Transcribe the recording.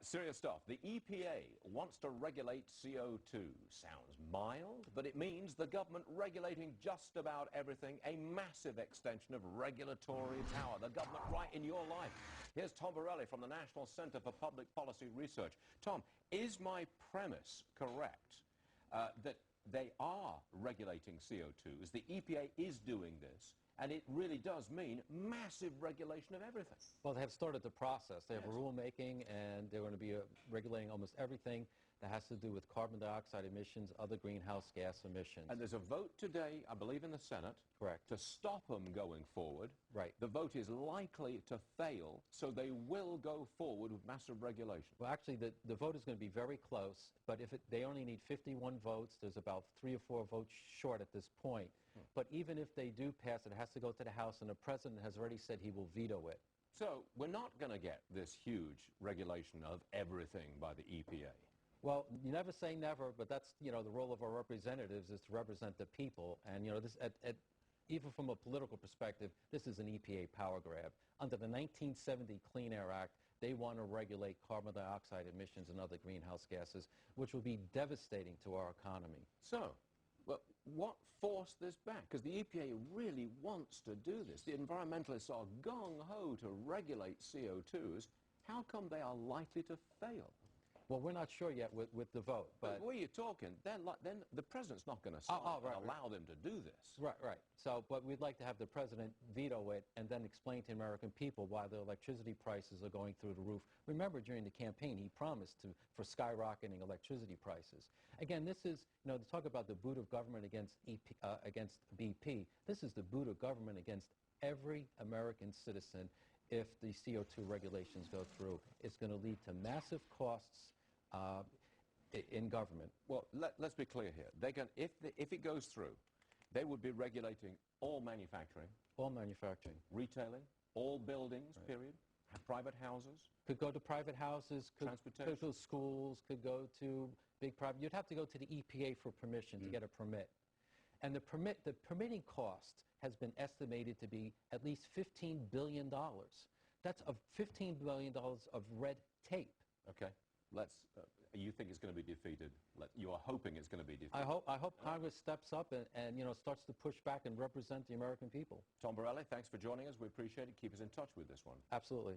Serious stuff. The EPA wants to regulate CO2. Sounds mild, but it means the government regulating just about everything, a massive extension of regulatory power. The government right in your life. Here's Tom Borelli from the National Center for Public Policy Research. Tom, is my premise correct that they are regulating CO2, as the EPA is doing this, and it really does mean massive regulation of everything? Well, they have started the process. They have a rulemaking, and they're going to be regulating almost everything that has to do with carbon dioxide emissions, other greenhouse gas emissions. And there's a vote today, I believe, in the Senate. Correct. To stop them going forward. Right. The vote is likely to fail, so they will go forward with massive regulation. Well, actually, the vote is going to be very close, but if they only need 51 votes, there's about 3 or 4 votes short at this point. But even if they do pass it, it has to go to the House, and the President has already said he will veto it. So we're not going to get this huge regulation of everything by the EPA. Well, you never say never, but that's, the role of our representatives is to represent the people. And, this, even from a political perspective, this is an EPA power grab. Under the 1970 Clean Air Act, they want to regulate carbon dioxide emissions and other greenhouse gases, which will be devastating to our economy. So, well, what forced this back? Because the EPA really wants to do this. The environmentalists are gung-ho to regulate CO2s. How come they are likely to fail? Well, we're not sure yet with the vote. But where you're talking, then the President's not going to allow them to do this. Right. So, but we'd like to have the President veto it and then explain to the American people why the electricity prices are going through the roof. Remember, during the campaign, he promised for skyrocketing electricity prices. Again, this is, to talk about the boot of government against BP, this is the boot of government against every American citizen. If the CO2 regulations go through, it's going to lead to massive costs in government. Well, let's be clear here. If it goes through, they would be regulating all manufacturing. All manufacturing. Retailing, all buildings, right. Period. Private houses. Could go to private houses. Transportation. Could go to schools. Could go to big private. You'd have to go to the EPA for permission to get a permit. And the permitting cost has been estimated to be at least $15 billion. That's $15 billion of red tape. Okay. You think it's going to be defeated? You are hoping it's going to be defeated? I hope Congress steps up and starts to push back and represent the American people. Tom Borelli, thanks for joining us. We appreciate it. Keep us in touch with this one. Absolutely.